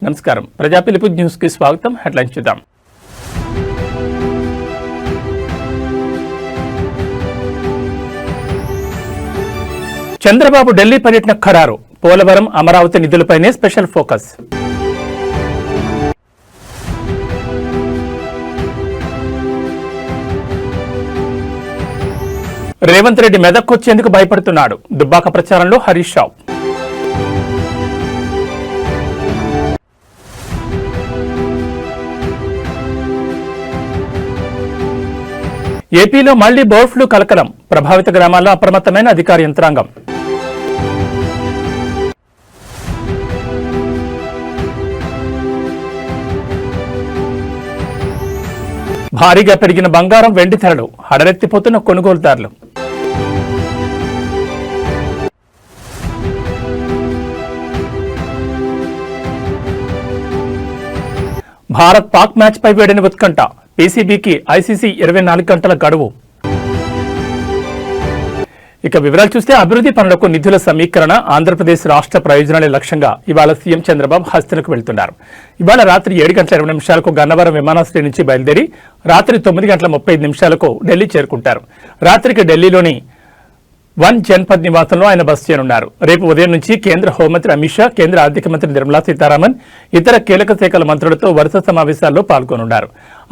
నమస్కారం. ప్రజా పిలుపు న్యూస్ కి స్వాగతం. హెడ్లైన్స్ చూద్దాం. చంద్రబాబు ఢిల్లీ పర్యటన ఖరారు. పోలవరం, అమరావతి నిధులపైనే స్పెషల్ ఫోకస్. రేవంత్ రెడ్డి మెదక్కొచ్చేందుకు భయపడుతున్నాడు. దుబ్బాక ప్రచారంలో హరీష్ రావు. ఏపీలో మళ్లీ బర్డ్ ఫ్లూ కలకలం. ప్రభావిత గ్రామాల్లో అప్రమత్తమైన అధికార యంత్రాంగం. భారీగా పెరిగిన బంగారం, వెండి ధరలు. హడలెత్తిపోతున్న కొనుగోలుదారులు. భారత్ పాక్ మ్యాచ్ పై వేడిన ఉత్కంఠ. పీసీబీకి ఐసీసీ 24 గంటల గడువు. ఇక వివరాలు చూస్తే, అభివృద్ధి పనులకు నిధుల సమీకరణ, ఆంధ్రప్రదేశ్ రాష్ట్ర ప్రయోజనాలే లక్ష్యంగా ఇవాళ సీఎం చంద్రబాబు హస్తనకు వెళ్తున్నారు. ఇవాళ రాత్రి 7:20 గన్నవరం విమానాశ్రయం నుంచి బయలుదేరి రాత్రి 9:35 ఢిల్లీ చేరుకుంటారు. రాత్రికి ఢిల్లీలోని వన్ జన్పద్ నివాసంలో ఆయన బస చేయనున్నారు. రేపు ఉదయం నుంచి కేంద్ర హోంమంత్రి అమిత్ షా, కేంద్ర ఆర్థిక మంత్రి నిర్మలా సీతారామన్, ఇతర కీలక శాఖల మంత్రులతో వరుస సమావేశాల్లో పాల్గొనున్నారు.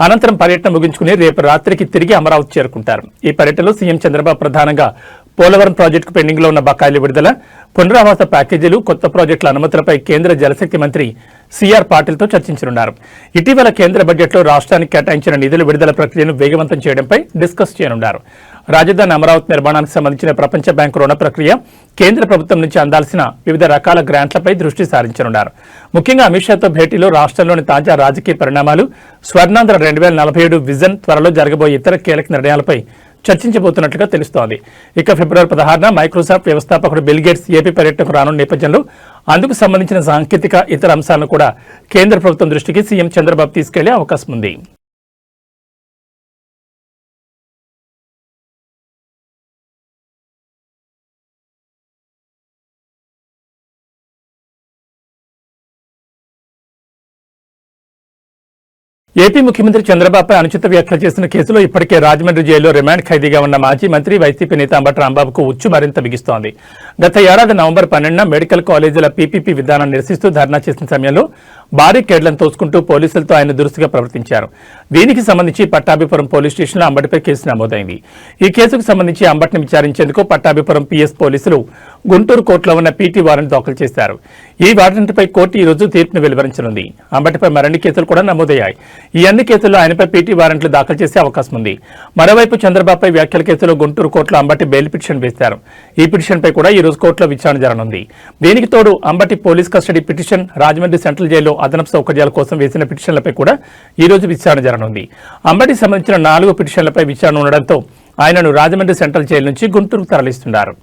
అనంతరం పర్యటన ముగించుకుని రేపు రాత్రికి తిరిగి అమరావతి చేరుకుంటారు. ఈ పర్యటనలో సీఎం చంద్రబాబు ప్రధానంగా పోలవరం ప్రాజెక్టుకు పెండింగ్ లో ఉన్న బకాయిల విడుదల, పునరావాస ప్యాకేజీలు, కొత్త ప్రాజెక్టుల అనుమతులపై కేంద్ర జలశక్తి మంత్రి సిఆర్ పాటిల్తో చర్చించనున్నారు. ఇటీవల కేంద్ర బడ్జెట్లో రాష్ట్రానికి కేటాయించిన నిధుల విడుదల ప్రక్రియను వేగవంతం చేయడంపై డిస్కస్ చేయనున్నారు. రాజధాని అమరావతి నిర్మాణానికి సంబంధించిన ప్రపంచ బ్యాంకు రుణ ప్రక్రియ, కేంద్ర ప్రభుత్వం నుంచి అందాల్సిన వివిధ రకాల గ్రాంట్లపై దృష్టి సారించనున్నారు. ముఖ్యంగా అమిత్ షాతో భేటీలో రాష్ట్రంలోని తాజా రాజకీయ పరిణామాలు, స్వర్ణాంధ్ర 2047 విజన్, త్వరలో జరగబోయే ఇతర కీలక నిర్ణయాలపై చర్చించబోతున్నట్లుగా తెలుస్తోంది. ఇక ఫిబ్రవరి 16న మైక్రోసాఫ్ట్ వ్యవస్థాపకుడు బిల్ గేట్స్ ఏపీ పర్యటనకు రానున్న నేపథ్యంలో అందుకు సంబంధించిన సాంకేతిక ఇతర అంశాలను కూడా కేంద్ర ప్రభుత్వం దృష్టికి సీఎం చంద్రబాబు తీసుకెళ్లే అవకాశం ఉంది. ఏపీ ముఖ్యమంత్రి చంద్రబాబుపై అనుచిత వ్యాఖ్యలు చేసిన కేసులో ఇప్పటికే రాజమండ్రి జైల్లో రిమాండ్ ఖైదీగా ఉన్న మాజీ మంత్రి, వైసీపీ నేత అంబటి రాంబాబుకు ఉచ్చు మరింత బిగిస్తోంది. గత ఏడాది నవంబర్ 12న మెడికల్ కాలేజీల పీపీపీ విధానాన్ని నిరసిస్తూ ధర్నా చేసిన సమయంలో భారీ కేడ్లను తోసుకుంటూ పోలీసులతో ఆయన దురుసుగా ప్రవర్తించారు. దీనికి సంబంధించి పట్టాభిపురం పోలీస్ స్టేషన్లో అంబటిపై కేసు నమోదైంది. ఈ కేసుకు సంబంధించి అంబటిని విచారించేందుకు పట్టాభిపురం పీఎస్ పోలీసులు గుంటూరు కోర్టులో ఉన్న పీటీ వారెంట్ దాఖలు చేశారు. ఈ వారెంట్పై కోర్టు ఈ రోజు తీర్పును వెలువరించనుంది. అంబటిపై మరిన్ని కేసులు కూడా నమోదయ్యాయి. ఈ అన్ని కేసుల్లో ఆయనపై పీటీ వారెంట్లు దాఖలు చేసే అవకాశం ఉంది. మరోవైపు చంద్రబాబుపై వ్యాఖ్యల కేసులో గుంటూరు కోర్టులో అంబటి బెయిల్ పిటిషన్ వేశారు. ఈ పిటిషన్పై కూడా ఈ రోజు కోర్టులో విచారణ జరగనుంది. దీనికి తోడు Ambati police custody petition, Rajahmundry central జైల్లో అదనపు సౌకర్యాల కోసం వేసిన పిటిషన్లపై కూడా ఈ రోజు విచారణ జరగనుంది. అంబటికి సంబంధించిన 4 పిటిషన్లపై విచారణ ఉండడంతో ఆయనను రాజమండ్రి సెంట్రల్ జైలు నుంచి గుంటూరుకు తరలిస్తున్నారు.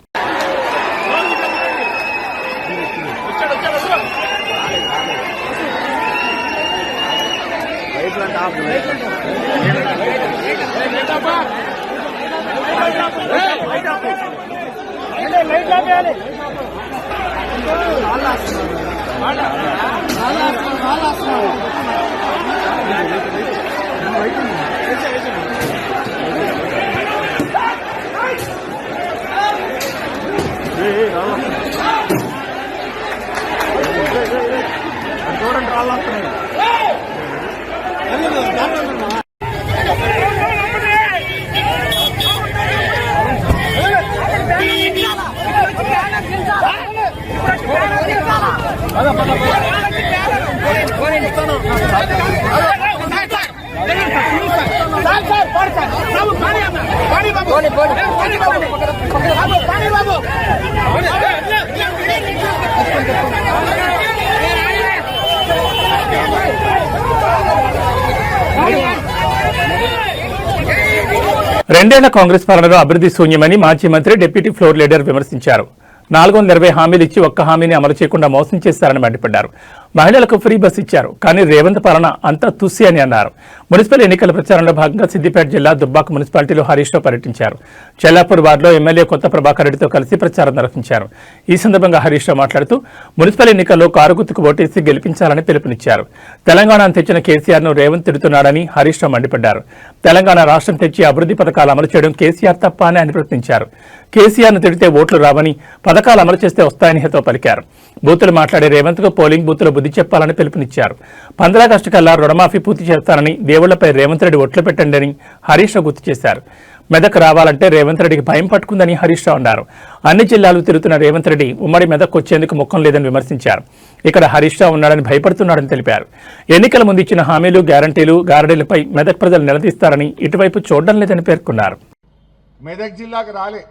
రెండేళ్ల కాంగ్రెస్ పాలనలో అభివృద్ధి శూన్యమని మాజీ మంత్రి, డిప్యూటీ ఫ్లోర్ లీడర్ విమర్శించారు. 420 హామీలు ఇచ్చి ఒక్క హామీని అమలు చేయకుండా మోసం చేశారని మండిపడ్డారు. మహిళలకు ఫ్రీ బస్ ఇచ్చారు. కానీ రేవంత్ పాలన అంతా తుస్సి అని అన్నారు. మున్సిపల్ ఎన్నికల ప్రచారంలో భాగంగా సిద్దిపేట జిల్లా దుబ్బాక మున్సిపాలిటీలో హరీష్ రావు పర్యటించారు. చెల్లాపూర్ వార్డులో ఎమ్మెల్యే కొత్త ప్రభాకర్ రెడ్డితో కలిసి ప్రచారం నిర్వహించారు. ఈ సందర్భంగా హరీష్ రావు మాట్లాడుతూ మున్సిపల్ ఎన్నికల్లో కారు గుర్తుకు ఓటేసి గెలిపించాలని పిలుపునిచ్చారు. తెలంగాణను తెచ్చిన కేసీఆర్ ను రేవంత్ తిడుతున్నాడని హరీష్ రావు మండిపడ్డారు. తెలంగాణ రాష్ట్రం తెచ్చి అభివృద్ధి పథకాలు అమలు చేయడం కేసీఆర్ తప్ప అని ఆయన ప్రశ్నించారు. కేసీఆర్ ను తిడితే ఓట్లు రావని, పథకాలు అమలు చేస్తే వస్తాయని హితవు పలికారు. బూతులు మాట్లాడే రేవంత్ కు పోలింగ్ బూతులు బుద్ధి చెప్పాలని పిలుపునిచ్చారు. 15 ఆగస్టు కల్లా రుణమాఫీ పూర్తి చేస్తానని, దేవుళ్లపై రేవంత్ రెడ్డి ఒట్లు పెట్టండి అని హరీష్ రావు గుర్తు చేశారు. మెదక్ రావాలంటే రేవంత్ రెడ్డికి భయం పట్టుకుందని హరీష్ రావు అన్నారు. అన్ని జిల్లాలు తిరుగుతున్న రేవంత్ రెడ్డి ఉమ్మడి మెదక్ వచ్చేందుకు ముఖం లేదని విమర్శించారు. ఇక్కడ హరీష్ రావు ఉన్నాడని భయపడుతున్నాడని తెలిపారు. ఎన్నికల ముందు ఇచ్చిన హామీలు, గ్యారంటీలు, గారడీలపై మెదక్ ప్రజలు నిలదీస్తారని ఇటువైపు చూడడం లేదని పేర్కొన్నారు. మెదక్ జిల్లాకు రాలే,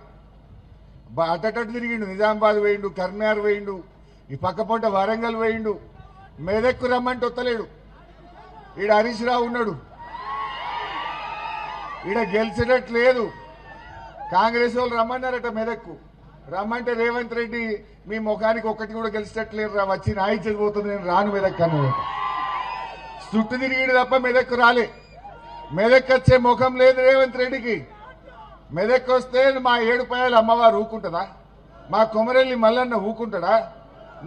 అటటు తిరిగిండు, నిజామాబాద్ వేయిండు, కర్నార్ వేయిండు, ఈ పక్కపొంట వరంగల్ వేయిండు. మెదక్కు రమ్మంటే వస్తలేడు. ఈడ హరీష్ రావు ఉన్నాడు, ఈడ గెలిచేటట్టు లేదు. కాంగ్రెస్ వాళ్ళు రమ్మన్నారట మెదక్కు, రమ్మంటే రేవంత్ రెడ్డి మీ ముఖానికి ఒక్కటి కూడా గెలిచేటట్లేరు రా, వచ్చి నా ఇచ్చేది పోతుంది, నేను రాను మెదక్ అన్నాడు. చుట్టూ తిరిగిడు తప్ప మెదక్కు రాలే. మెదక్ వచ్చే ముఖం లేదు రేవంత్ రెడ్డికి. మెదక్ వస్తే మా ఏడుపాయలు అమ్మవారు ఊకుంటుందా? మా కొమరెల్లి మల్లన్న ఊకుంటాడా?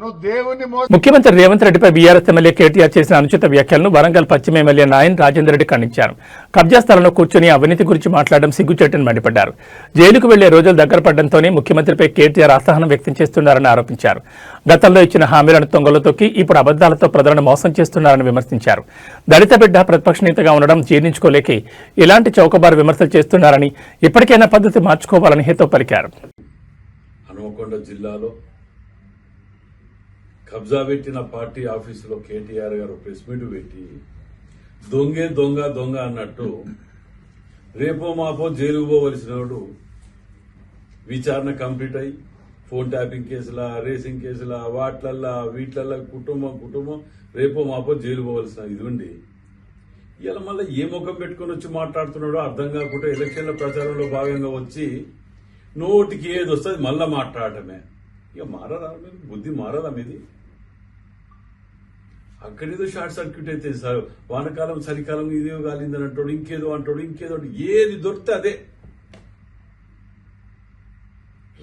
నువ్వు దేవుణ్ణి ముఖ్యమంత్రి రేవంత్ రెడ్డిపై బీఆర్ఎస్ ఎమ్మెల్యే కేటీఆర్ చేసిన అనుచిత వ్యాఖ్యలను వరంగల్ పశ్చిమ ఎమ్మెల్యే నాయన్ రాజేందర్ రెడ్డి ఖండించారు. కబ్జా స్థలంలో కూర్చొని అవినీతి గురించి మాట్లాడడం సిగ్గుచేటని మండిపడ్డారు. జైలుకు వెళ్లే రోజులు దగ్గర పడడంతోనే ముఖ్యమంత్రిపై కేటీఆర్ అసహనం వ్యక్తం చేస్తున్నారని ఆరోపించారు. గతంలో ఇచ్చిన హామీలను తొంగలో తొక్కి ఇప్పుడు అబద్దాలతో ప్రజలను మోసం చేస్తున్నారని విమర్శించారు. దళిత బిడ్డ ప్రతిపక్ష నేతగా ఉండడం జీర్ణించుకోలేక ఇలాంటి చౌకబారు విమర్శలు చేస్తున్నారని, ఇప్పటికైనా పద్ధతి మార్చుకోవాలని హితవు పలికారు. కబ్జా పెట్టిన పార్టీ ఆఫీసులో కేటీఆర్ గారు ప్రెస్ మీట్ పెట్టి దొంగే దొంగ దొంగ అన్నట్టు రేపో మాపో జైలుకు పోవలసినోడు విచారణ కంప్లీట్ అయ్యి ఫోన్ ట్యాపింగ్ కేసులా, రేసింగ్ కేసులా, వాట్లల్లా వీట్లల్లా కుటుంబం రేపో మాపో జైలు పోవలసిన ఇది ఉండి ఇలా మళ్ళీ ఏ ముఖం పెట్టుకుని వచ్చి మాట్లాడుతున్నాడో అర్థం కాకుండా ఎలక్షన్ల ప్రచారంలో భాగంగా వచ్చి నోటికి ఏది వస్తుంది మళ్ళా మాట్లాడటమే. ఇక మారరా మీరు, బుద్ధి మారదా మీది? అక్కడేదో షార్ట్ సర్క్యూట్ అయితే సార్, వానకాలం చలికాలం ఇదేదో కాలిందని అంటాడు, ఇంకేదో అంటాడు, ఏది దొరికితే అదే.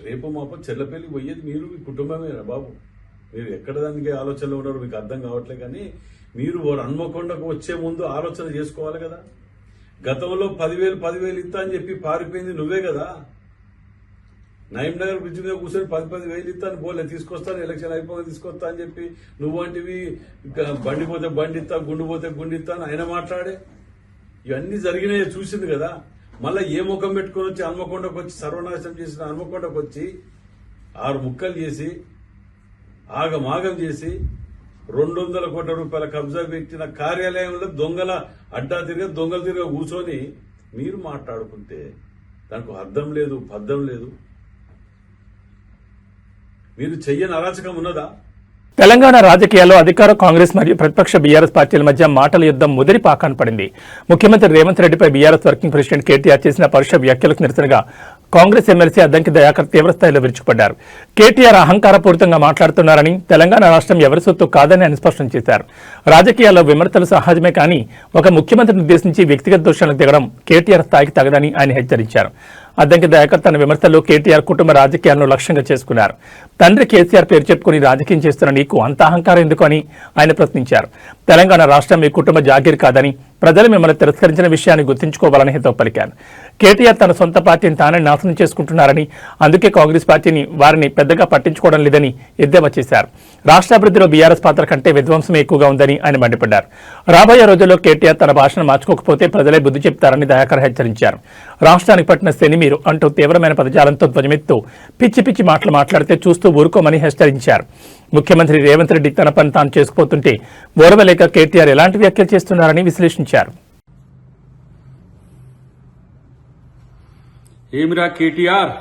రేపు మాపో చెల్లపల్లి పోయేది మీరు, మీ కుటుంబమేనా బాబు? మీరు ఎక్కడ దానికి ఆలోచనలో ఉన్నారో మీకు అర్థం కావట్లే. కానీ మీరు హన్మకొండకు వచ్చే ముందు ఆలోచన చేసుకోవాలి కదా. గతంలో 10,000 ఇస్తా అని చెప్పి పారిపోయింది నువ్వే కదా. నయం నగర్ బ్రిడ్జ్ మీద కూర్చొని 10,000 ఇస్తాను పోలే, తీసుకొస్తాను ఎలక్షన్ అయిపోయి తీసుకొస్తా అని చెప్పి నువ్వంటివి బండి పోతే బండి ఇస్తా, గుండు పోతే గుండు ఇస్తా అని ఆయన మాట్లాడే. ఇవన్నీ జరిగినాయి చూసింది కదా. మళ్ళీ ఏ ముఖం పెట్టుకుని వచ్చి హన్మకొండకు వచ్చి సర్వనాశనం చేసిన హన్మకొండకు వచ్చి 6 ముక్కలు చేసి ఆగమాగం చేసి 200 కోట్ల రూపాయల కబ్జా పెట్టిన కార్యాలయంలో దొంగల అడ్డా దొంగలు తిరిగి కూర్చొని మీరు మాట్లాడుకుంటే దానికి అర్థం లేదు, పద్ధం లేదు. మీరు చెయ్యని అరాచకం ఉన్నదా? తెలంగాణ రాజకీయాల్లో అధికార కాంగ్రెస్ మరియు ప్రతిపక్ష బీఆర్ఎస్ పార్టీల మధ్య మాటల యుద్ధం ముదిరి పాకాన పడింది. ముఖ్యమంత్రి రేవంత్ రెడ్డిపై బీఆర్ఎస్ వర్కింగ్ ప్రెసిడెంట్ కేటీఆర్ చేసిన పరుష వ్యాఖ్యలకు నిరసనగా కాంగ్రెస్ ఎమ్మెల్సీ అద్దంకి దయాకర్ తీవ్రస్థాయిలో విరుచుకుపడ్డారు. కేటీఆర్ అహంకారపూరితంగా మాట్లాడుతున్నారని, తెలంగాణ రాష్ట్రం ఎవరి సొత్తు కాదని ఆయన స్పష్టం చేశారు. రాజకీయాల్లో విమర్శలు సహజమే కానీ ఒక ముఖ్యమంత్రిని ఉద్దేశించి వ్యక్తిగత దోషాలకు దిగడం కేటీఆర్ స్థాయికి తగదని ఆయన హెచ్చరించారు. అద్దంకి దయాకర్ తన విమర్శల్లో కేటీఆర్ కుటుంబ రాజకీయాలను లక్ష్యంగా చేసుకున్నారు. తండ్రి కేసీఆర్ పేరు చెప్పుకుని రాజకీయం చేస్తున్న నీకు అంత అహంకారం ఎందుకు అని ఆయన ప్రశ్నించారు. తెలంగాణ రాష్ట్రం మీ కుటుంబ జాగీర్ కాదని, ప్రజలు మిమ్మల్ని తిరస్కరించిన విషయాన్ని గుర్తుంచుకోవాలని హితవు పలికారు. కేటీఆర్ తన సొంత పార్టీని తానే నాశనం చేసుకుంటున్నారని, అందుకే కాంగ్రెస్ పార్టీని వారిని పెద్దగా పట్టించుకోవడం లేదని ఎద్దేవా చేశారు. రాష్ట్రాభివృద్ధిలో బీఆర్ఎస్ పాత్ర కంటే విధ్వంసమే ఎక్కువగా ఉందని ఆయన మండిపడ్డారు. రాబోయే రోజుల్లో కేటీఆర్ తన భాషను మార్చుకోకపోతే ప్రజలే బుద్ధి చెప్తారని దయాకర్ హెచ్చరించారు. రాష్ట్రానికి పట్టిన శని మీరు అంటూ తీవ్రమైన పదజాలంతో ధ్వజమెత్తు పిచ్చి పిచ్చి మాటలు మాట్లాడితే చూస్తూ ఊరుకోమని హెచ్చరించారు. ముఖ్యమంత్రి రేవంత్ రెడ్డి తన పని తాను చేసుకుపోతుంటే ఓర్వలేక కేటీఆర్ ఎలాంటి వ్యాఖ్యలు చేస్తున్నారని విశ్లేషించారు. ఏమిరా కేటీఆర్,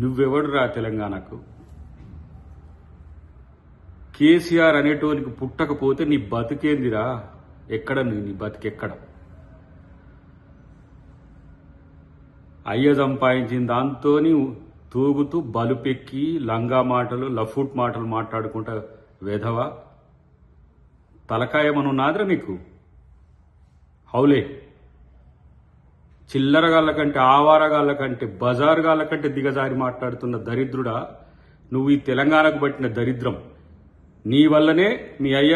నువ్వెవడురా తెలంగాణకు? కేసీఆర్ అనేటోనికి పుట్టకపోతే నీ బతికేందిరా? ఎక్కడ నీ బతికెక్కడ? అయ్య సంపాదించిన దాంతో తూగుతూ బలుపెక్కి లంగా మాటలు లఫూట్ మాటలు మాట్లాడుకుంటా వెధవా తలకాయమను నాదిరా నీకు హౌలే చిల్లరగాళ్ళ కంటే ఆవారగాళ్ళ కంటే బజారుగాళ్ళ కంటే దిగజారి మాట్లాడుతున్న దరిద్రుడా నువ్వు ఈ తెలంగాణకు పట్టిన దరిద్రం నీ వల్లనే మీ అయ్య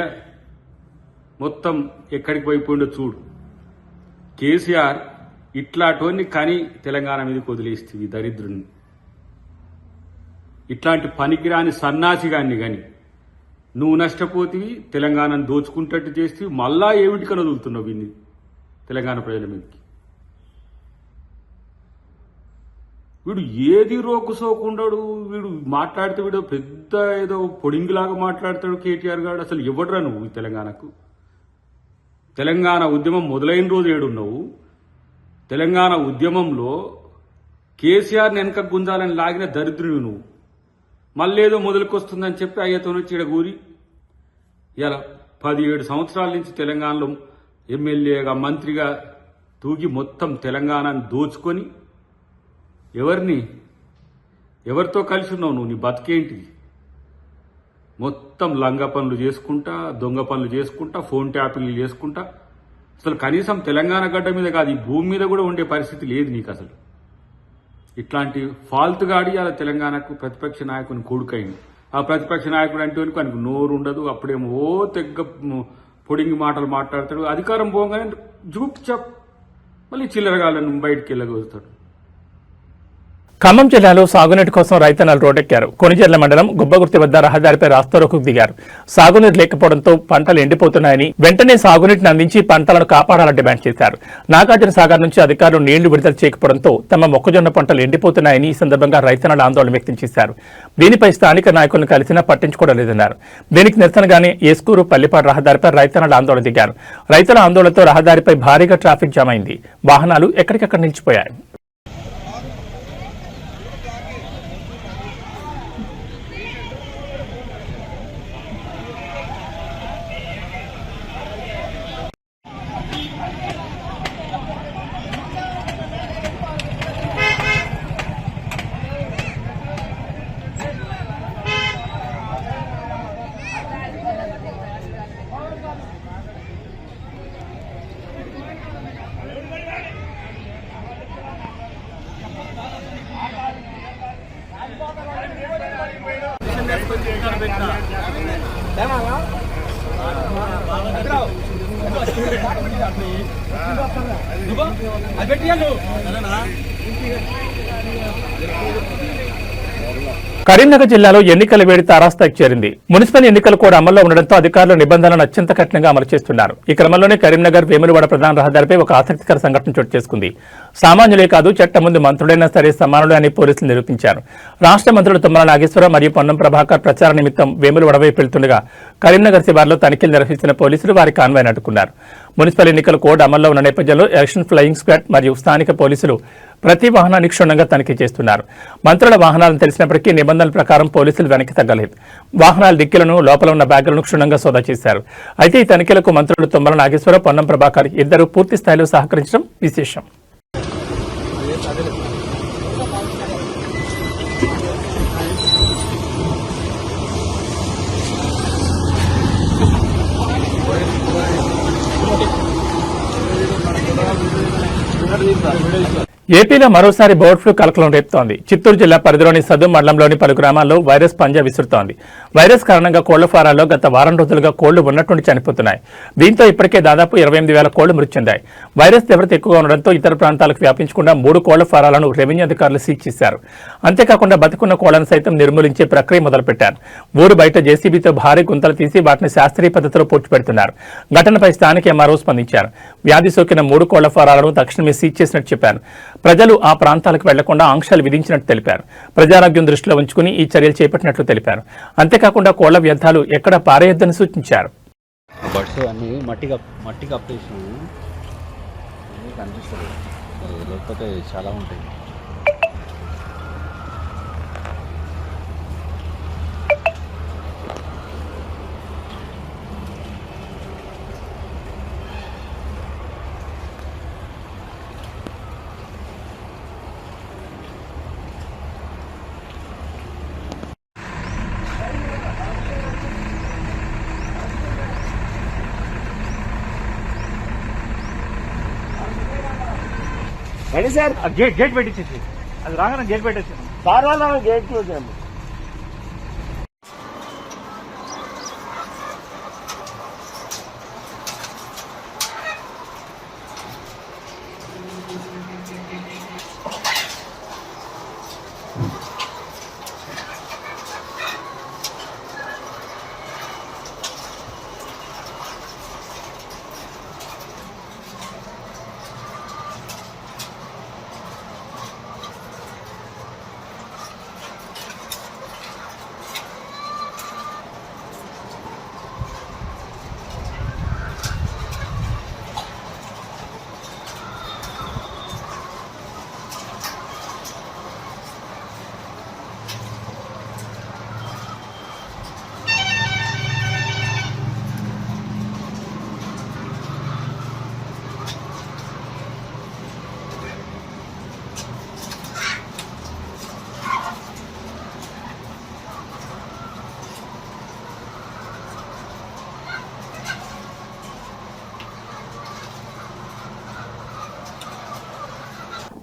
మొత్తం ఎక్కడికి పోయిపోయిండో చూడు. కేసీఆర్ ఇట్లాంటివన్నీ కానీ తెలంగాణ మీదకి వదిలేస్తుంది దరిద్రుని. ఇట్లాంటి పనికిరాని సన్నాసిగాన్ని కానీ నువ్వు నష్టపోతివి, తెలంగాణను దోచుకుంటట్టు చేస్తే మళ్ళా ఏమిటికని వదులుతున్నావు వీన్ని తెలంగాణ ప్రజల మీదకి. వీడు ఏది రోకుసోకుండాడు, వీడు మాట్లాడితే వీడు పెద్ద ఏదో పొడింగిలాగా మాట్లాడతాడు కేటీఆర్ గారు. అసలు ఎవడరా నువ్వు ఈ తెలంగాణకు? తెలంగాణ ఉద్యమం మొదలైన రోజు ఏడున్నావు. తెలంగాణ ఉద్యమంలో కేసీఆర్ని వెనక గుంజాలని లాగిన దరిద్రుడు నువ్వు. మళ్ళేదో మొదలుకొస్తుందని చెప్పి అయ్యతో నుంచి ఈడగూరి ఇలా 17 సంవత్సరాల నుంచి తెలంగాణలో ఎమ్మెల్యేగా మంత్రిగా తూగి మొత్తం తెలంగాణను దోచుకొని ఎవరితో కలిసి ఉన్నావు నువ్వు? నీ బతికేంటిది? మొత్తం లంగ పనులు చేసుకుంటా, దొంగ పనులు చేసుకుంటా, ఫోన్ ట్యాపింగ్లు చేసుకుంటా. అసలు కనీసం తెలంగాణ గడ్డ మీద కాదు, ఈ భూమి మీద కూడా ఉండే పరిస్థితి లేదు నీకు. అసలు ఇట్లాంటి ఫాల్తు గాడి అలా తెలంగాణకు ప్రతిపక్ష నాయకుని కొడుకైంది. ఆ ప్రతిపక్ష నాయకుడు అంటే ఆయనకు నోరు ఉండదు. అప్పుడేమో తెగ్గ పొడింగి మాటలు మాట్లాడతాడు. అధికారం పోగానే జూప్ చప్ మళ్ళీ చిల్లరగాళ్ళను బయటికి వెళ్ళగలుగుతాడు. ఖమ్మం జిల్లాలో సాగునీటి కోసం రైతన్నలు రోడ్డెక్కారు. కొనిజర్ల మండలం గుబ్బగుర్తి వద్ద రహదారిపై రాస్తారోకోకు దిగారు. సాగునీరు లేకపోవడంతో పంటలు ఎండిపోతున్నాయని, వెంటనే సాగునీటిని అందించి పంటలను కాపాడాలని డిమాండ్ చేశారు. నాగార్జున సాగర్ నుంచి అధికారులు నీళ్లు విడుదల చేయకపోవడంతో తమ మొక్కజొన్న పంటలు ఎండిపోతున్నాయని ఈ సందర్భంగా రైతన్నలు ఆందోళన వ్యక్తం చేశారు. దీనిపై స్థానిక నాయకులను కలిసినా పట్టించుకోవడం లేదన్నారు. దీనికి నిరసనగానే ఏస్కూరు పల్లిపాడు రహదారిపై రైతన్నలు ఆందోళన దిగారు. రైతుల ఆందోళనతో రహదారిపై భారీగా ట్రాఫిక్ జామ్ అయింది. వాహనాలు ఎక్కడికక్కడ నిలిచిపోయాయి. కరీంనగర్ జిల్లాలో ఎన్నికల వేడి తారాస్థాయికి చేరింది. మున్సిపల్ ఎన్నికలు కూడా అమల్లో ఉండడంతో అధికారులు నిబంధనలను అత్యంత కఠినంగా అమలు చేస్తున్నారు. ఈ క్రమంలోనే కరీంనగర్ వేములవాడ ప్రధాన రహదారిపై ఒక ఆసక్తికర సంఘటన చోటు చేసుకుంది. సామాన్యులే కాదు, చట్టం ముందు మంత్రులైనా సరే సమానులే అని పోలీసులు నిరూపించారు. రాష్ట్ర మంత్రులు తుమ్మల నాగేశ్వరరావు మరియు పొన్నం ప్రభాకర్ ప్రచార నిమిత్తం వేములవాడ వైపు వెళ్తుండగా కరీంనగర్ శివార్లో తనిఖీలు నిర్వహిస్తున్న పోలీసులు వారి కాన్వాయ్ని అడ్డుకున్నారు. మున్సిపల్ ఎన్నికల కోడ్ అమల్లో ఉన్న నేపథ్యంలో ఎలక్షన్ ఫ్లయింగ్ స్క్వాడ్ మరియు స్థానిక పోలీసులు ప్రతి వాహనాన్ని క్షుణ్ణంగా తనిఖీ చేస్తున్నారు. మంత్రుల వాహనాలను తెలిసినప్పటికీ నిబంధనల ప్రకారం పోలీసులు వెనక్కి తగ్గలేదు. వాహనాల డిక్కీలను, లోపల ఉన్న బ్యాగులను క్షుణ్ణంగా సోదా చేశారు. అయితే ఈ తనిఖీలకు మంత్రులు తుమ్మల నాగేశ్వరరావు, పొన్నం ప్రభాకర్ ఇద్దరు పూర్తి స్థాయిలో సహకరించడం విశేషం. ఏపీలో మరోసారి బర్డ్ ఫ్లూ కలకలం రేపుతోంది. చిత్తూరు జిల్లా పరిధిలోని సదుం మండలంలోని పలు గ్రామాల్లో వైరస్ పంజా విసురుతోంది. వైరస్ కారణంగా కోళ్ల ఫారాల్లో గత వారం రోజులుగా కోళ్లు ఉన్నట్టుండి చనిపోతున్నాయి. దీంతో ఇప్పటికే దాదాపు 28,000 కోళ్లు మృతి చెందాయి. వైరస్ తీవ్రత ఎక్కువగా ఉండడంతో ఇతర ప్రాంతాలకు వ్యాపించకుండా 3 కోళ్ల ఫారాలను రెవెన్యూ అధికారులు సీజ్ చేశారు. అంతేకాకుండా బతికున్న కోళ్లను సైతం నిర్మూలించే ప్రక్రియ మొదలుపెట్టారు. ఊరు బయట జేసీబీతో భారీ గుంతలు తీసి వాటిని శాస్త్రీయ పద్ధతిలో పూడ్చిపెడుతున్నారు. ఘటనపై స్థానిక ఎంఆర్ఓ స్పందించారు. వ్యాధి సోకిన 3 కోళ్ల ఫారాలను తక్షణమే సీజ్ చేసినట్టు చెప్పారు. ప్రజలు ఆ ప్రాంతాలకు వెళ్లకుండా ఆంక్షలు విధించినట్టు తెలిపారు. ప్రజారోగ్యం దృష్టిలో ఉంచుకుని ఈ చర్యలు చేపట్టినట్లు తెలిపారు. అంతేకాకుండా కోళ్ల వ్యర్థాలు ఎక్కడ పారేయొద్దని సూచించారు. బడ్స్ అన్ని మట్టి కప్పేసినాము కనిపిస్తుంది, లేకపోతే చాలా ఉంటాయి. రెడీ సార్ గేట్ పెట్టించేసి అది రాగానే గేట్ పెట్టేసాను. సార్ వాళ్ళ గేట్ క్లోజ్ చేయండి.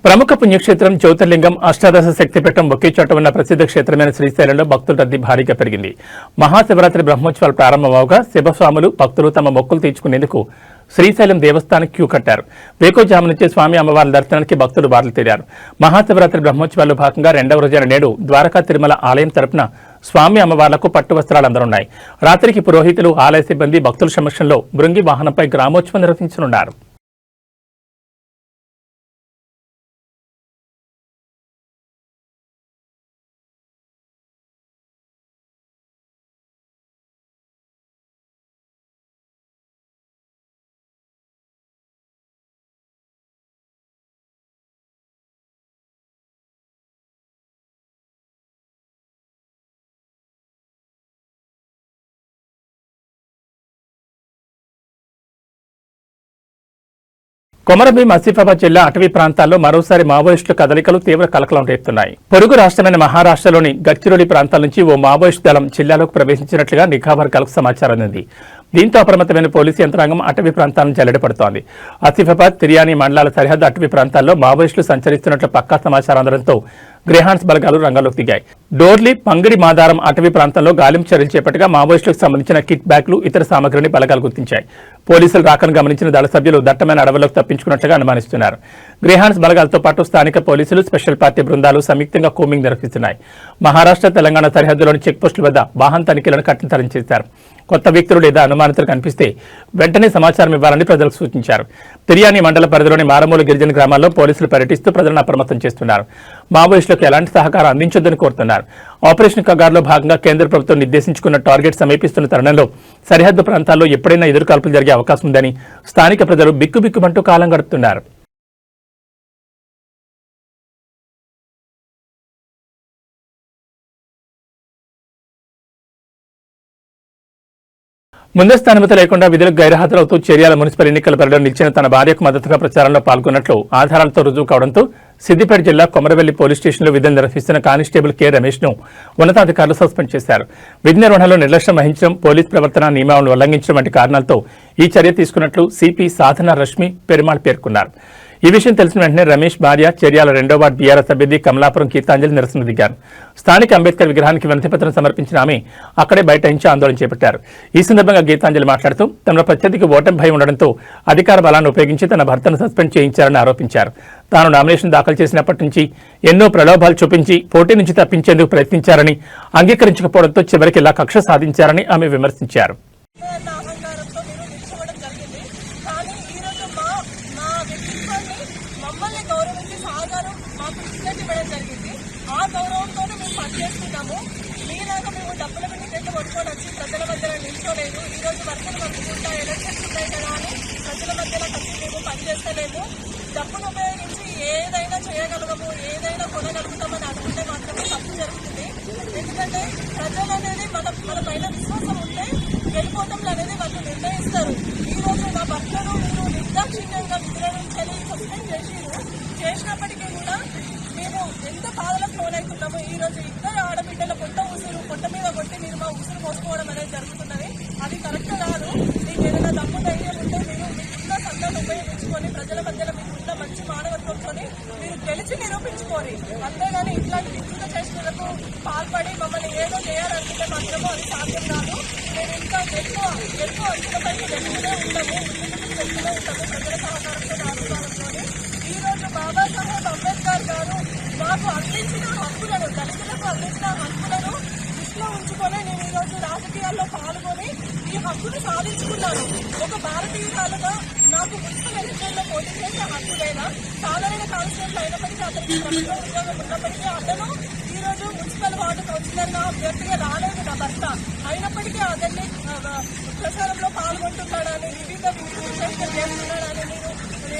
ప్రముఖ పుణ్యక్షేత్రం జ్యోతిర్లింగం అష్టాదశ శక్తిపీఠం ఒకే చోట ఉన్న ప్రసిద్ధ క్షేత్రమైన శ్రీశైలంలో భక్తుల రద్దీ భారీగా పెరిగింది. మహాశివరాత్రి బ్రహ్మోత్సవాలు ప్రారంభమవగా శివస్వాములు భక్తులు తమ మొక్కులు తీర్చుకునేందుకు శ్రీశైలం దేవస్థానం క్యూ కట్టారు. వేకోజాము నుంచి స్వామి అమ్మవార్ల దర్శనానికి భక్తులు బారులు తీరారు. మహాశివరాత్రి బ్రహ్మోత్సవాల్లో భాగంగా రెండవ రోజైన నేడు ద్వారకా తిరుమల ఆలయం తరపున స్వామి అమ్మవార్లకు పట్టు వస్త్రాలు అందనున్నాయి. రాత్రికి పురోహితులు, ఆలయ సిబ్బంది భక్తుల సమక్షంలో బృంగి వాహనంపై గ్రామోత్సవం నిర్వహించనున్నారు. కొమరభీం ఆసిఫాబాద్ జిల్లా అటవీ ప్రాంతాల్లో మరోసారి మావోయిస్టుల కదలికలు తీవ్ర కలకలం రేపుతున్నాయి. పొరుగు రాష్ట్రమైన మహారాష్ట్రలోని గడ్చిరోలి ప్రాంతాల నుంచి ఓ మావోయిస్టు దళం జిల్లాలోకి ప్రవేశించినట్లుగా నిఘా వర్గాలకు సమాచారం అందింది. దీంతో అప్రమత్తమైన పోలీసు యంత్రాంగం అటవీ ప్రాంతాలను జల్లెడపడుతోంది. ఆసిఫాబాద్, తిర్యానీ మండలాల సరిహద్దు అటవీ ప్రాంతాల్లో మావోయిస్టులు సంచరిస్తున్నట్లు పక్కా సమాచారం అందడంతో గ్రేహాన్స్ బలగాలు రంగంలోకి దిగాయి. డోర్లీ, పంగిడి మాదారం అటవీ ప్రాంతంలో గాలింపు చర్యలు చేపట్టగా మావోయిస్టులకు సంబంధించిన కిట్ బ్యాగ్లు, ఇతర సామగ్రిని బలగాలు గుర్తించాయి. పోలీసులు రాకను గమనించిన దళ సభ్యులు దట్టమైన అడవులకు తప్పించుకున్నట్లుగా అనుమానిస్తున్నారు. గ్రేహాన్స్ బలగాలతో పాటు స్థానిక పోలీసులు, స్పెషల్ పార్టీ బృందాలు సంయుక్తంగా కూంబింగ్ నిర్వహిస్తున్నాయి. మహారాష్ట్ర, తెలంగాణ సరిహద్దులోని చెక్పోస్టుల వద్ద వాహన తనిఖీలను కఠినతరం చేశారు. కొత్త వ్యక్తులు లేదా అనుమానితులు కనిపిస్తే వెంటనే సమాచారం ఇవ్వాలని ప్రజలకు సూచించారు. తిర్యానీ మండల పరిధిలోని మారుమూల గిరిజన గ్రామాల్లో పోలీసులు పర్యటిస్తూ ప్రజలను అప్రమత్తం చేస్తున్నారు. మావోయిస్టులకు ఎలాంటి సహకారం అందించొద్దని కోరుతున్నారు. ఆపరేషన్ కగార్లో భాగంగా కేంద్ర ప్రభుత్వం నిర్దేశించుకున్న టార్గెట్ సమీపిస్తున్న తరుణంలో సరిహద్దు ప్రాంతాల్లో ఎప్పుడైనా ఎదురుకాల్పులు జరిగే అవకాశం ఉందని స్థానిక ప్రజలు బిక్కుబిక్కుమంటూ కాలం గడుపుతున్నారు. ముందస్తు అనుమతి లేకుండా విధులకు గైర్హాజరవుతూ చర్యాల మున్సిపల్ ఎన్నికల పరిధిలో నిలిచిన తన భార్యకు మద్దతుగా ప్రచారంలో పాల్గొన్నట్లు ఆధారాలతో రుజువు కావడంతో సిద్దిపేట జిల్లా కొమరవెల్లి పోలీస్ స్టేషన్లో విధులు నిర్వహిస్తున్న కానిస్టేబుల్ కె రమేష్ ను ఉన్నతాధికారులు సస్పెండ్ చేశారు. విధి నిర్వహణలో నిర్లక్ష్యం వహించడం, పోలీస్ ప్రవర్తన నియమాలను ఉల్లంఘించడం వంటి కారణాలతో ఈ చర్య తీసుకున్నట్లు సిపి సాధన రష్మి పెరుమాళ్ పేర్కొన్నారు. ఈ విషయం తెలిసిన వెంటనే రమేష్ భార్య చర్యాల 2వ వార్డు బీఆర్ఎస్ అభ్యర్థి కమలాపురం గీతాంజలి నిరసన దిగారు. స్థానిక అంబేద్కర్ విగ్రహానికి వినతిపత్రం సమర్పించిన ఆమె అక్కడే బైఠాయించి ఆందోళన చేపట్టారు. ఈ సందర్భంగా గీతాంజలి మాట్లాడుతూ తమ ప్రత్యర్థికి ఓటమి భయం ఉండడంతో అధికార బలాన్ని ఉపయోగించి తన భర్తను సస్పెండ్ చేయించారని ఆరోపించారు. తాను నామినేషన్ దాఖలు చేసినప్పటి నుంచి ఎన్నో ప్రలోభాలు చూపించి పోటీ నుంచి తప్పించేందుకు ప్రయత్నించారని, అంగీకరించకపోవడంతో చివరికి ఇలా కక్ష సాధించారని ఆమె విమర్శించారు. ప్రజల మధ్యలో నిల్చోలేదు. ఈ రోజు వర్షాలు పడుకుంటా ఎలక్షన్స్ ఉన్నాయి కదా అని ప్రజల మధ్యలో కలిసి మేము పనిచేస్తలేము. డబ్బును ఉపయోగించి ఏదైనా చేయగలగము, ఏదైనా కొనగలుగుతామని అనుకుంటే మాత్రమే తప్పు జరుగుతుంది. ఎందుకంటే ప్రజలు అనేది మన పైన విశ్వాసం ఉంటే గెలిపోవటంలో అనేది వాళ్ళు నిర్ణయిస్తారు. ఈ రోజు నా భర్తను మీరు నిర్దాక్షిణ్యంగా విధుల నుంచి సస్పెండ్ చేసినప్పటికీ కూడా మేము ఎంత బాధలకు లోనవుతున్నాము. ఈ రోజు ఇద్దరు ఆడబిడ్డల పొట్ట మీద కొట్టి మీరు మా ఉసురు పోసుకోవడం అనేది జరుగుతున్నది. అది కరెక్ట్ కాదు. మీకు ఏదైనా దమ్ము ధైర్యం ఉంటే మీరు మీకున్న సంఘాన్ని ఉపయోగించుకొని ప్రజల మధ్యలో మీకున్న మంచి మానవత్వంతో అంతేగాని ఇట్లాంటి వికృత చేష్టలకు పాల్పడి మమ్మల్ని ఏదో చేయాలనుకుంటే మాత్రమో అది సాధ్యం కాదు. మేము ఇంకా ఎక్కువ అంచులపైకి వెళ్తూనే ఉంటాము, వెళ్తూనే ఉంటాము ప్రజల సహకారంతో ఆశీర్వాదంతో. ఈ రోజు బాబాసాహెబ్ అంబేద్కర్ గారు మాకు అందించిన హక్కులను, దళితులకు అందించిన హక్కులను దృష్టిలో ఉంచుకొని నేను ఈ రోజు రాజకీయాల్లో పాల్గొని ఈ హక్కును సాధించుకున్నాను. ఒక భారతీయురాలుగా నాకు మున్సిపల్ ఎలక్షన్లో పోటీ చేసే హక్కు లేదా, సాధారణ కాన్స్టిట్యూన్సీ అయినప్పటికీ అతనికి ప్రభుత్వ ఉద్యోగం ఉన్నప్పటికీ అతను ఈ రోజు మున్సిపల్ వార్డు కౌన్సిలర్ గా అభ్యర్థిగా రాలేదు నా భర్త. అయినప్పటికీ అతన్ని ప్రచారంలో పాల్గొంటున్నాడని, వివిధ చేష్టలు చేస్తున్నాడని నేను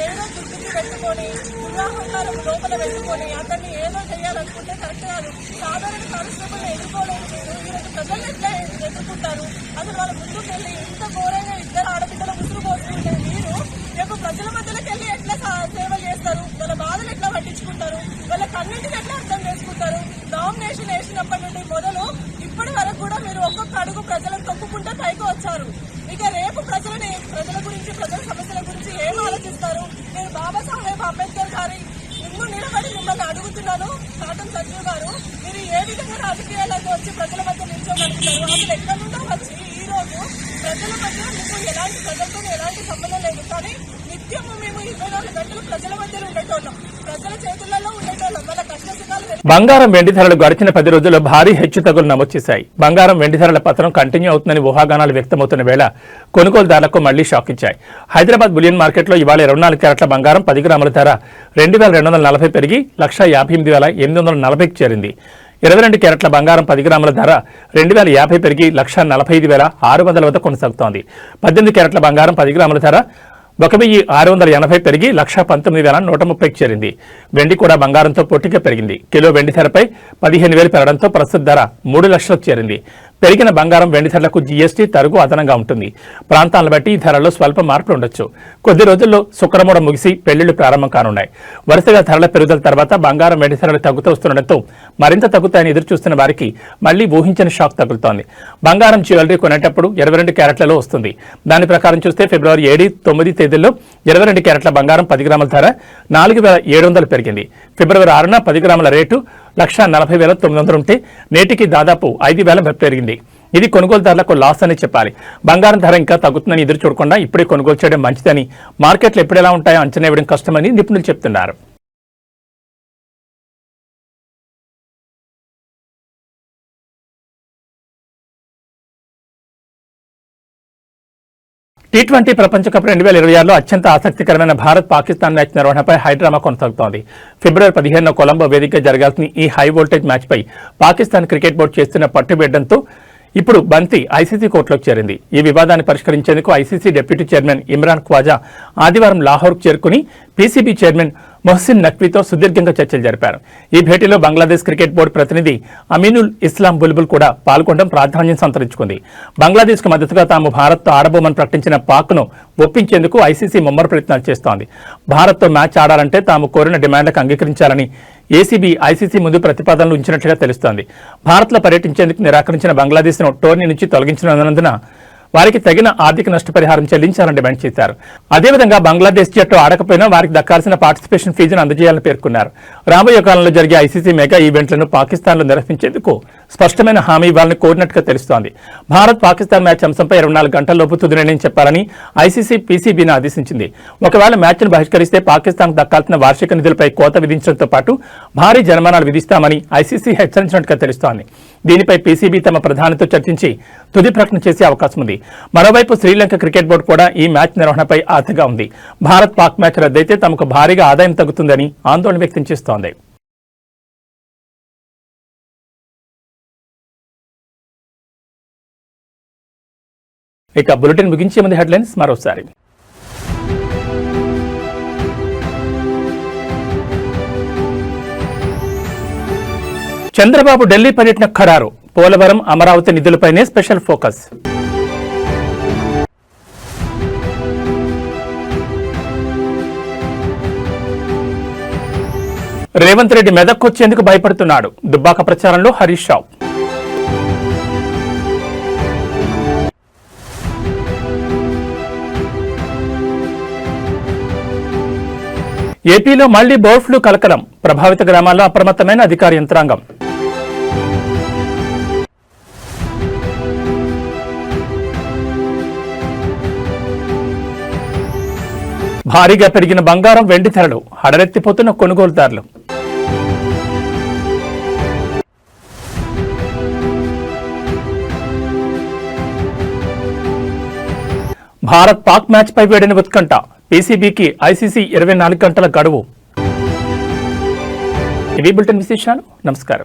ఏదో దుర్బుద్ధి పెట్టుకొని ఉదాహరణలు లోపల పెట్టుకొని అతన్ని ఏదో చేయాలనుకుంటే కరెక్ట్ కాదు. సాధారణ కానిస్టేబుల్ ఎదుర్కోలేదు మీరు. ఈరోజు ప్రజలు ఎట్లా ఎదుర్కొంటారు? అసలు వాళ్ళ ముందుకు వెళ్ళి ఇంత ఘోరంగా ఇద్దరు ఆడబిడ్డలు ముసుగు పోతుంటే మీరు రేపు ప్రజల మధ్యలోకి వెళ్ళి ఎట్లా సేవలు చేస్తారు? వాళ్ళ బాధలు ఎట్లా పట్టించుకుంటారు? వాళ్ళ కన్నింటిని ఎట్లా అర్థం చేసుకుంటారు? నామినేషన్ వేసినప్పటి నుండి మొదలు ఇప్పటి వరకు కూడా మీరు ఒక్కొక్క అడుగు ప్రజలను తొక్కుకుంటే పైకి వచ్చారు. ఇక రేపు ప్రజల గురించి, ప్రజల సమస్యల గురించి ఏం ఆలోచిస్తారు? నేను బాబాసాహెబ్ అంబేద్కర్ గారి ముందు నిలబడి మిమ్మల్ని అడుగుతున్నాను, కాటం సంజీవ్ గారు, మీరు ఏ విధంగా రాజకీయాలకు వచ్చి ప్రజల మధ్య నిల్చోగలుగుతారు? అసలు ఎక్కడి నుండో వచ్చి ఈ రోజు ప్రజల మధ్య మీకు ప్రజలతో ఎలాంటి సంబంధం లేదు, కానీ నిత్యము మేము 24 గంటలు ప్రజల మధ్యలో ఉండేటోళ్ళం, ప్రజల చేతులలో ఉండేటోళ్ళం. వాళ్ళ కష్టసుఖాలు బంగారం వెండి ధరలు గడిచిన 10 రోజుల్లో భారీ హెచ్చుతగ్గులు నమోదు చేశాయి. బంగారం వెండి ధరల పతనం కంటిన్యూ అవుతుందని ఊహాగానాలు వ్యక్తమవుతున్న వేళ కొనుగోలుదారులకు మళ్లీ షాక్ ఇచ్చాయి. హైదరాబాద్ బులియన్ మార్కెట్లో ఇవాళ 24 క్యారెట్ల బంగారం 10 గ్రాముల ధర 2240 పెరిగి 1,58,840కి చేరింది. 22 క్యారెట్ల బంగారం 10 గ్రాముల ధర 2,050 పెరిగి 1,45,600 వద్ద కొనసాగుతోంది. 18 క్యారెట్ల బంగారం 10 గ్రాముల ధర 1,680 పెరిగి 1,19,130కి చేరింది. వెండి కూడా బంగారంతో పొట్టిగా పెరిగింది. కిలో వెండి ధరపై 15,000 పెరగడంతో ప్రస్తుత ధర 3 లక్షలకు చేరింది. పెరిగిన బంగారం వెండి ధరలకు జీఎస్టీ తరుగు అదనంగా ఉంటుంది. ప్రాంతాలను బట్టి ఈ ధరల్లో స్వల్ప మార్పులు ఉండొచ్చు. కొద్ది రోజుల్లో శుక్రమూఢం ముగిసి పెళ్లిళ్లు ప్రారంభం కానున్నాయి. వరుసగా ధరల పెరుగుదల తర్వాత బంగారం వెండి ధరలు తగ్గుతూ వస్తుండటంతో మరింత తగ్గుతాయని ఎదురుచూస్తున్న వారికి మళ్లీ ఊహించని షాక్ తగులుతోంది. బంగారం జ్యువెలరీ కొనేటప్పుడు 22 క్యారెట్లలో వస్తుంది. దాని ప్రకారం చూస్తే ఫిబ్రవరి 7, 9 తేదీల్లో 22 క్యారెట్ల బంగారం 10 గ్రాముల ధర 4,700 పెరిగింది. ఫిబ్రవరి 6న 10 గ్రాముల రేటు 1,40,900 ఉంటే నేటికి దాదాపు 5,000 పెరిగింది. ఇది కొనుగోలుదారులకు లాస్ అని చెప్పాలి. బంగారం ధర ఇంకా తగ్గుతుందని ఎదురు చూడకుండా ఇప్పుడే కొనుగోలు చేయడం మంచిదని, మార్కెట్లు ఎప్పుడెలా ఉంటాయో అంచనా వేయడం కష్టమని నిపుణులు చెప్తున్నారు. T20 ప్రపంచ కప్ 2026లో అత్యంత ఆసక్తికరమైన భారత్ పాకిస్తాన్ మ్యాచ్ నిర్వహణపై హైడ్రామా కొనసాగుతోంది. ఫిబ్రవరి 15న కొలంబో వేదికగా జరగాల్సిన ఈ హై వోల్టేజ్ మ్యాచ్పై పాకిస్తాన్ క్రికెట్ బోర్డు చేస్తున్న పట్టుబిడ్డంతో ఇప్పుడు బంతి ఐసీసీ కోర్టులోకి చేరింది. ఈ వివాదాన్ని పరిష్కరించేందుకు ICC deputy chairman Imran Khawaja ఆదివారం లాహోర్కు చేరుకుని పీసీబీ చైర్మన్ మొహసిన్ నఖ్వీతో సుదీర్ఘంగా చర్చలు జరిపారు. ఈ భేటీలో బంగ్లాదేశ్ క్రికెట్ బోర్డు ప్రతినిధి అమీనుల్ ఇస్లాం బుల్బుల్ కూడా పాల్గొనడం ప్రాధాన్యం సంతరించుకుంది. బంగ్లాదేశ్కు మద్దతుగా తాము భారత్తో ఆడబోమని ప్రకటించిన పాక్ను ఒప్పించేందుకు ఐసీసీ ముమ్మర ప్రయత్నాలు చేస్తోంది. భారత్తో మ్యాచ్ ఆడాలంటే తాము కోరిన డిమాండ్లకు అంగీకరించాలని ఏసీబీ ఐసీసీ ముందు ప్రతిపాదనలు ఉంచినట్లుగా తెలుస్తోంది. భారత్లో పర్యటించేందుకు నిరాకరించిన బంగ్లాదేశ్ను టోర్నీ నుంచి తొలగించినందున వారికి తగిన ఆర్థిక నష్టపరిహారం చెల్లించాలని డిమాండ్ చేశారు. అదేవిధంగా బంగ్లాదేశ్ జట్టు ఆడకపోయినా వారికి దక్కాల్సిన పార్టిసిపేషన్ ఫీజును అందజేయాలని పేర్కొన్నారు. రాబోయే కాలంలో జరిగే ఐసీసీ మెగా ఈవెంట్లను పాకిస్తాన్లో నిర్వహించేందుకు స్పష్టమైన హామీ ఇవ్వాలని కోరినట్టుగా తెలుస్తోంది. భారత్ పాకిస్తాన్ మ్యాచ్ అంశంపై 24 గంటల్లోపు తుది నిర్ణయం చెప్పాలని ఐసీసీ పీసీబీని ఆదేశించింది. ఒకవేళ మ్యాచ్ను బహిష్కరిస్తే పాకిస్తాన్కు దక్కాల్సిన వార్షిక నిధులపై కోత విధించడంతో పాటు భారీ జరిమానాలు విధిస్తామని ఐసీసీ హెచ్చరించినట్టుగా తెలుస్తోంది. దీనిపై పీసీబీ తమ ప్రధానితో చర్చించి తుది ప్రకటన చేసే అవకాశం ఉంది. మరోవైపు శ్రీలంక క్రికెట్ బోర్డు కూడా ఈ మ్యాచ్ నిర్వహణపై ఆతగా ఉంది. భారత్ పాక్ మ్యాచ్ రద్దయితే తమకు భారీగా ఆదాయం తగ్గుతుందని ఆందోళన వ్యక్తం చేస్తోంది. ఇక బులెటిన్ ముగించే ముందు హెడ్లైన్స్ మరోసారి. చంద్రబాబు ఢిల్లీ పర్యటన ఖరారు. పోలవరం, అమరావతి నిధులపైనే స్పెషల్ ఫోకస్. రేవంత్ రెడ్డి మెదక్కొచ్చేందుకు భయపడుతున్నాడు. దుబ్బాక ప్రచారంలో హరీష్ రావు. ఏపీలో మళ్లీ బర్డ్ ఫ్లూ కలకలం, ప్రభావిత గ్రామాల్లో అప్రమత్తమైన అధికార యంత్రాంగం. భారీగా పెరిగిన బంగారం, వెండి ధరలు, హడలెత్తిపోతున్న కొనుగోలుదారులు. భారత్ పాక్ మ్యాచ్ పై వేడిన ఉత్కంఠ, పీసీబీకి ఐసీసీ 24 గంటల గడువు. ఇవి బులెటిన్ విశేషాలు. నమస్కారం.